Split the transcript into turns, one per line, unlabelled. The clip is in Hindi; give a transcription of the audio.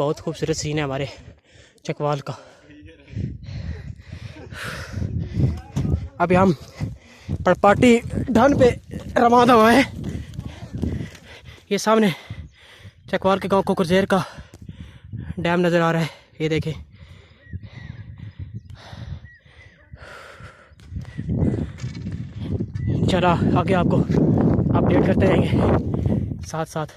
बहुत खूबसूरत सीन है हमारे चकवाल का। अभी हम पड़पाटी ढान पे रवाना हुआ है। ये सामने चकवाल के गांव कुकरजेर का डैम नज़र आ रहा है, ये देखें। चला आगे आपको अपडेट करते रहेंगे साथ साथ।